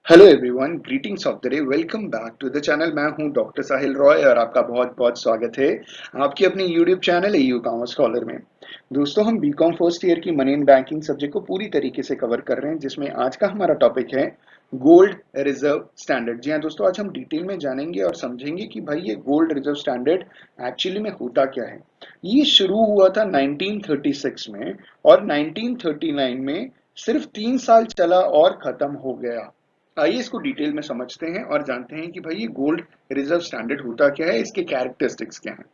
Hello everyone, greetings of the day. Welcome back to the channel. मैं हूं doctor साहिल रॉय और आपका बहुत बहुत स्वागत है आपकी अपनी YouTube channel you commerce scholar में। दोस्तों, हम बीकॉम फर्स्ट ईयर की मनी एंड बैंकिंग सब्जेक्ट को पूरी तरीके से कवर कर रहे हैं, जिसमें आज का हमारा टॉपिक है गोल्ड रिजर्व स्टैंडर्ड। जी हाँ दोस्तों, आज हम डिटेल में जानेंगे और समझेंगे कि भाई ये गोल्ड रिजर्व स्टैंडर्ड एक्चुअली में होता क्या है। ये शुरू हुआ था 1936 में और 1939 में सिर्फ 3 साल चला और खत्म हो गया। आइए इसको डिटेल में समझते हैं और जानते हैं कि भाई ये गोल्ड रिजर्व स्टैंडर्ड होता क्या है, इसके कैरेक्टरिस्टिक्स क्या हैं।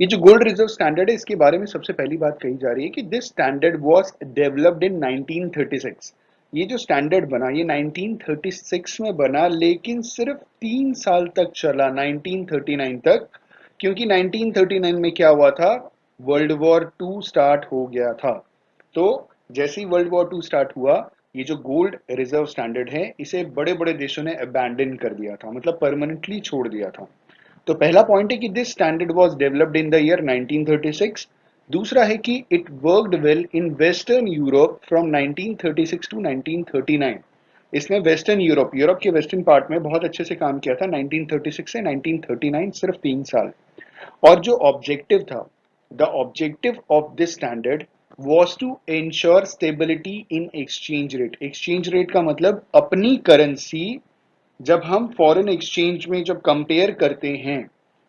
ये जो गोल्ड रिजर्व स्टैंडर्ड है, इसके बारे में सबसे पहली बात कही जा रही है कि दिस स्टैंडर्ड वाज डेवलप्ड इन 1936। ये जो स्टैंडर्ड बना ये 1936 में बना, लेकिन सिर्फ 3 साल तक चला, 1939 तक। क्योंकि 1939 में क्या हुआ था, वर्ल्ड वॉर टू स्टार्ट हो गया था। तो जैसे ही वर्ल्ड वॉर टू स्टार्ट हुआ, ये जो गोल्ड रिजर्व स्टैंडर्ड है इसे बड़े बड़े देशों ने अबैंडन कर दिया था, मतलब परमानेंटली छोड़ दिया था। तो पहला पॉइंट है कि this standard was developed in the year 1936। दूसरा है कि it worked well in western Europe from 1936 to 1939। इसने वेस्टर्न यूरोप, यूरोप के वेस्टर्न पार्ट में बहुत अच्छे से काम किया था 1936 से 1939, सिर्फ 3 साल। और जो ऑब्जेक्टिव था, the objective of this standard was to ensure stability in exchange rate। exchange rate का मतलब अपनी करेंसी जब हम फॉरेन एक्सचेंज में जब कंपेयर करते हैं,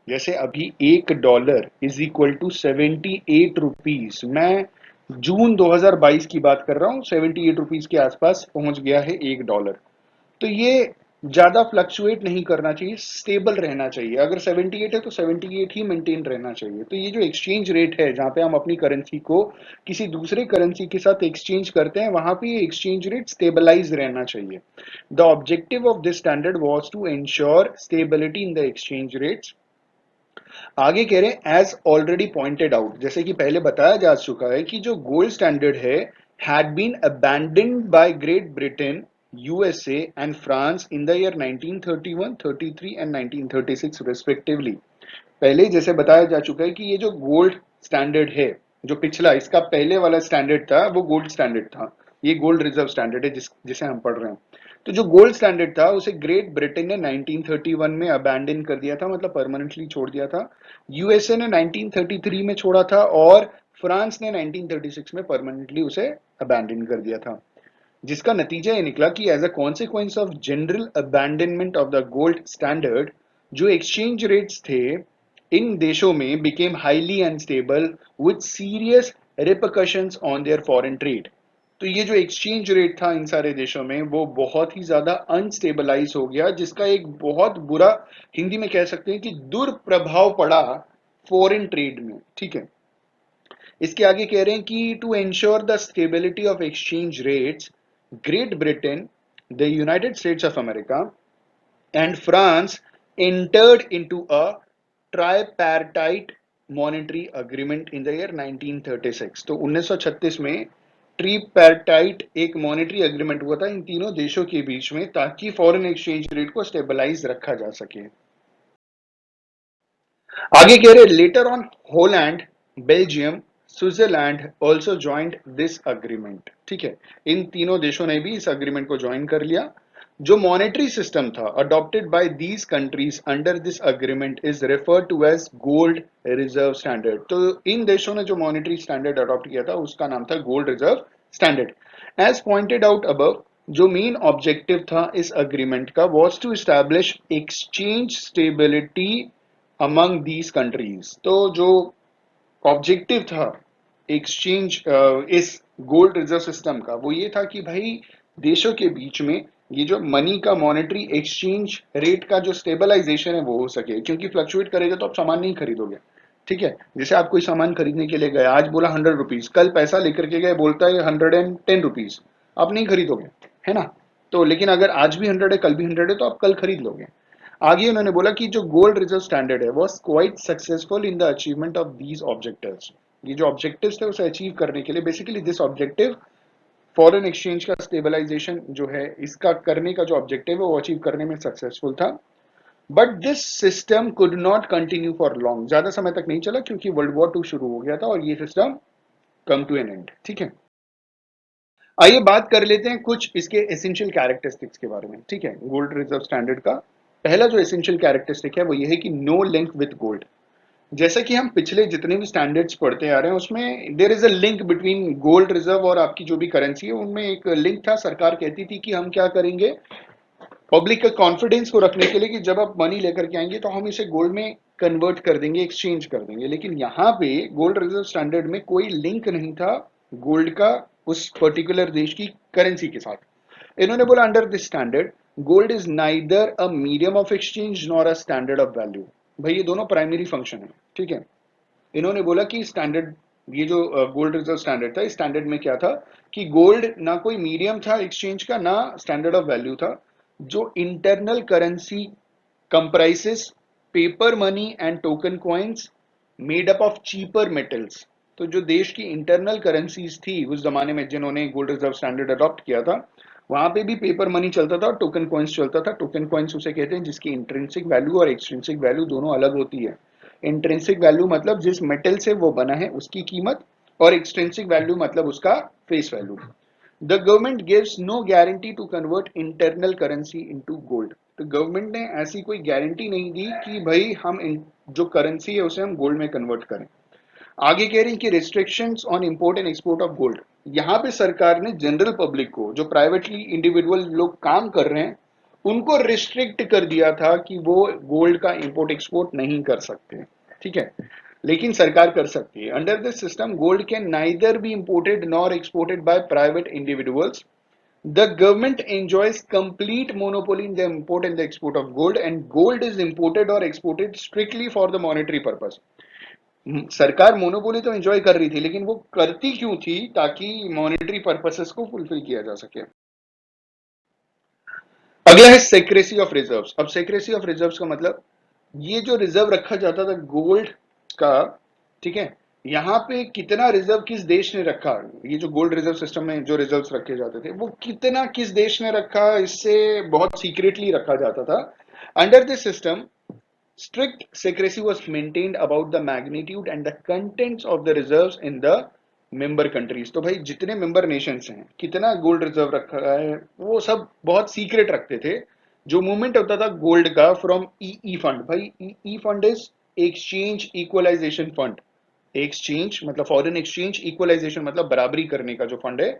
जैसे अभी $1 इज इक्वल टू 78 रुपीज। मैं जून 2022 की बात कर रहा हूँ, 78 रुपीज के आसपास पहुंच गया है $1। तो ये ज्यादा फ्लक्चुएट नहीं करना चाहिए, स्टेबल रहना चाहिए। अगर 78 है तो 78 ही मेंटेन रहना चाहिए। तो ये जो एक्सचेंज रेट है, जहां पे हम अपनी करेंसी को किसी दूसरे करेंसी के साथ एक्सचेंज करते हैं, वहां पे ये एक्सचेंज रेट स्टेबलाइज रहना चाहिए। The objective of this standard was to ensure stability in the exchange rates. आगे कह रहे हैं एज ऑलरेडी पॉइंटेड आउट, जैसे कि पहले बताया जा चुका है कि जो गोल्ड स्टैंडर्ड है had been abandoned by Great Britain, USA and France in the year 1931, 33 and 1936 respectively। पहले जैसे बताया जा चुका है कि ये जो गोल्ड स्टैंडर्ड है, जो पिछला इसका पहले वाला स्टैंडर्ड था वो गोल्ड स्टैंडर्ड था। ये गोल्ड रिजर्व स्टैंडर्ड है जिसे हम पढ़ रहे हैं। तो जो गोल्ड स्टैंडर्ड था उसे ग्रेट ब्रिटेन ने 1931 में अबैंडन कर दिया था, मतलब परमानेंटली छोड़ दिया था। यूएसए ने 1933 में छोड़ा था और फ्रांस ने 1936 में परमानेंटली उसे अबैंडन कर दिया था। जिसका नतीजा ये निकला कि as a consequence of general abandonment of the gold standard, जो एक्सचेंज रेट्स थे इन देशों में became highly unstable with serious repercussions on their foreign trade. तो ये जो एक्सचेंज रेट था इन सारे देशों में वो बहुत ही ज्यादा अनस्टेबलाइज हो गया, जिसका एक बहुत बुरा, हिंदी में कह सकते हैं कि दुष्प्रभाव पड़ा फॉरेन ट्रेड में। ठीक है, इसके आगे कह रहे हैं कि to ensure the stability of exchange rates, Great Britain, the United States of America and France entered into a tripartite monetary agreement in the year 1936। तो 1936 में ट्रीपैरटाइट एक मॉनेटरी एग्रीमेंट हुआ था इन तीनों देशों के बीच में, ताकि फॉरेन एक्सचेंज रेट को स्टेबलाइज रखा जा सके। आगे कह रहे later on Holland, Belgium, Switzerland also joint this agreement. ठीक है, इन तीनों देशों ने भी इस अग्रीमेंट को ज्वाइन कर लिया। जो मॉनेटरी सिस्टम था adopted by these countries under this agreement is referred to as gold reserve standard. तो इन देशों ने जो मॉनेटरी स्टैंडर्ड अडॉप्ट किया था उसका नाम था gold reserve standard. As pointed out above, जो मेन ऑब्जेक्टिव था इस अग्रीमेंट का was to establish exchange stability among these countries. तो जो ऑब्जेक्टिव था एक्सचेंज इस गोल्ड रिजर्व सिस्टम का वो ये था कि भाई देशों के बीच में ये जो मनी का मॉनेटरी एक्सचेंज रेट का जो स्टेबलाइजेशन है वो हो सके, क्योंकि फ्लक्चुएट करेगा तो आप सामान नहीं खरीदोगे। ठीक है, जैसे आप कोई सामान खरीदने के लिए गए, आज बोला 100 रुपीज, कल पैसा लेकर के गए बोलता है 110 रुपीज, आप नहीं खरीदोगे, है ना। तो लेकिन अगर आज भी 100 है कल भी 100 है तो आप कल खरीद लोगे। आगे उन्होंने बोला कि जो गोल्ड रिजर्व स्टैंडर्ड है was quite successful in the achievement of these objectives. ये जो ऑब्जेक्टिव्स थे उसे अचीव करने के लिए, basically this objective, foreign exchange का स्टेबलाइजेशन जो है इसका करने का जो ऑब्जेक्टिव है वो अचीव करने में सक्सेसफुल था। But this system could not continue for long, ज्यादा समय तक नहीं चला क्योंकि वर्ल्ड वॉर टू शुरू हो गया था और ये system come to an end. ठीक है, आइए बात कर लेते हैं कुछ इसके एसेंशियल कैरेक्टरिस्टिक्स के बारे में। ठीक है, गोल्ड रिजर्व स्टैंडर्ड का पहला जो एसेंशियल कैरेक्टरिस्टिक है वो ये है कि नो लिंक विद गोल्ड। जैसा कि हम पिछले जितने भी स्टैंडर्ड्स पढ़ते आ रहे हैं उसमें there is a link between gold reserve और आपकी जो भी करेंसी है, उनमें एक लिंक था। सरकार कहती थी कि हम क्या करेंगे, पब्लिक का कॉन्फिडेंस को रखने के लिए कि जब आप मनी लेकर के आएंगे तो हम इसे गोल्ड में कन्वर्ट कर देंगे, एक्सचेंज कर देंगे। लेकिन यहाँ पे गोल्ड रिजर्व स्टैंडर्ड में कोई लिंक नहीं था गोल्ड का उस पर्टिकुलर देश की करेंसी के साथ। इन्होंने बोला under this standard gold is neither a medium of exchange nor a standard of value. भाई ये दोनों प्राइमरी फंक्शन है। ठीक है, इन्होंने बोला कि स्टैंडर्ड, ये जो गोल्ड रिजर्व स्टैंडर्ड था, इस स्टैंडर्ड में क्या था कि गोल्ड ना कोई मीडियम था एक्सचेंज का, ना स्टैंडर्ड ऑफ वैल्यू था। जो internal currency comprises paper money and token coins made up of cheaper metals. तो जो देश की इंटरनल करेंसीज थी उस जमाने में जिन्होंने गोल्ड रिजर्व स्टैंडर्ड अडॉप्ट किया था, वहां पे भी पेपर मनी चलता था और टोकन कॉइन्स चलता था। टोकन कॉइन्स उसे कहते हैं जिसकी इंट्रिंसिक वैल्यू और एक्सट्रिंसिक वैल्यू दोनों अलग होती है। इंट्रिंसिक वैल्यू मतलब जिस मेटल से वो बना है उसकी कीमत, और एक्सट्रिंसिक वैल्यू मतलब उसका face value. The government gives no guarantee to convert internal currency into gold. तो गवर्नमेंट ने ऐसी कोई गारंटी नहीं दी कि भाई हम जो करेंसी है उसे हम गोल्ड में कन्वर्ट करें। आगे कह रही हैं कि restrictions on import and export of gold. यहाँ पे सरकार ने जनरल पब्लिक को, जो प्राइवेटली इंडिविजुअल लोग काम कर रहे हैं, उनको रिस्ट्रिक्ट कर दिया था कि वो गोल्ड का इंपोर्ट एक्सपोर्ट नहीं कर सकते। ठीक है, लेकिन सरकार कर सकती है। Under this system gold can neither be imported nor exported by private individuals. The government enjoys complete monopoly in the import and the export of gold, and gold is imported or exported strictly for the monetary purpose. सरकार monopoly तो enjoy कर रही थी, लेकिन वो करती क्यों थी, ताकि मॉनेटरी पर्पसेस को फुलफिल किया जा सके। अगला है सेक्रेसी ऑफ रिजर्व्स। अब सेक्रेसी ऑफ रिजर्व्स का मतलब ये जो रिजर्व रखा जाता था गोल्ड का, ठीक है, यहाँ पे कितना रिजर्व किस देश ने रखा, ये जो गोल्ड रिजर्व सिस्टम में जो रिजर्व्स रखे जाते थे वो कितना किस देश ने रखा, इससे बहुत सीक्रेटली रखा जाता था। Under this system strict secrecy was maintained about the magnitude and the contents of the reserves in the member countries। तो भाई जितने मेंबर नेशंस हैं कितना गोल्ड रिजर्व रखा है वो सब बहुत सीक्रेट रखते थे। जो मूवमेंट होता था गोल्ड का फ्रॉम ई फंड, भाई E fund is exchange equalisation fund. Exchange मतलब फॉरेन एक्सचेंज, इक्वलाइजेशन मतलब बराबरी करने का जो फंड है।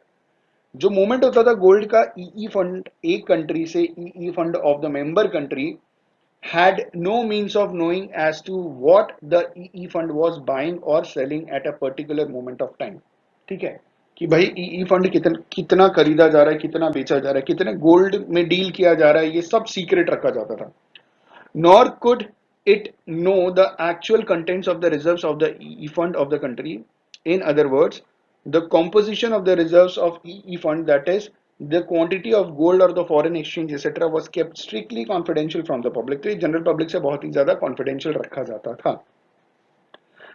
जो मूवमेंट होता था गोल्ड का ई फंड एक कंट्री से E fund of the member country had no means of knowing as to what the EE fund was buying or selling at a particular moment of time। ठीक है, कि भाई EE fund कितना खरीदा जा रहा है, कितना बेचा जा रहा है, कितने गोल्ड में डील किया जा रहा है, ये सब सीक्रेट रखा जाता था। Nor could it know the actual contents of the reserves of the EE fund of the country। In other words, the composition of the reserves of EE fund, that is the quantity of gold or the foreign exchange etc. was kept strictly confidential from the public। तो ये general public से बहुत ही ज्यादा confidential रखा जाता था।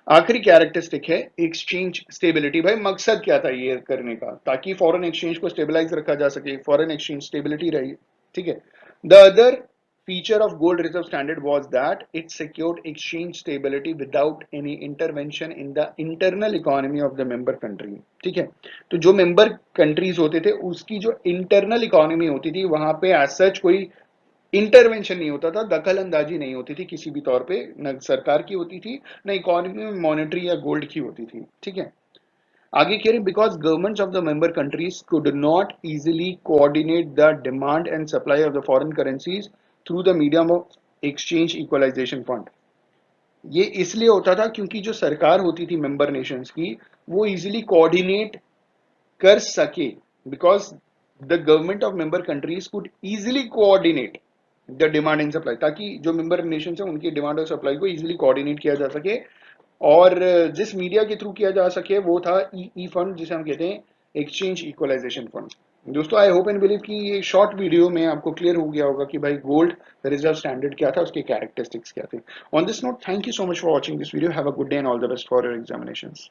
आखिरी characteristic है एक्सचेंज स्टेबिलिटी। भाई मकसद क्या था ये करने का, ताकि फॉरेन एक्सचेंज को स्टेबलाइज रखा जा सके, फॉरेन एक्सचेंज स्टेबिलिटी रही। ठीक है, the other feature of gold reserve standard was that it secured exchange stability without any intervention in the internal economy of the member country। ठीक है, तो जो मेंबर कंट्रीज होते थे उसकी जो इंटरनल इकोनॉमी होती थी वहां पे एज सच कोई इंटरवेंशन नहीं होता था, दखल अंदाजी नहीं होती थी किसी भी तौर पे, न सरकार की होती थी न इकोनॉमी में मॉनेटरी या गोल्ड की होती थी। ठीक है, आगे कह रहे because governments of the member countries could not easily coordinate the demand and supply of the foreign currencies through the medium of exchange equalisation fund. ये इसलिए होता था क्योंकि जो सरकार होती थी मेंबर नेशंस की वो इजीली कोऑर्डिनेट कर सके, because the government of member countries could easily coordinate the demand and supply, ताकि जो मेंबर नेशन है उनकी डिमांड और सप्लाई को इजीली कोऑर्डिनेट किया जा सके। और जिस मीडिया के थ्रू किया जा सके वो था ई फंड, जिसे हम कहते हैं एक्सचेंज इक्वलाइजेशन फंड। दोस्तों आई होप एंड बिलीव कि ये शॉर्ट वीडियो में आपको क्लियर हो गया होगा कि भाई गोल्ड रिजर्व स्टैंडर्ड क्या था, उसके कैरेक्टरिस्टिक्स क्या थे। On this note, thank you so much for watching this video. Have a good day and all the best for your examinations.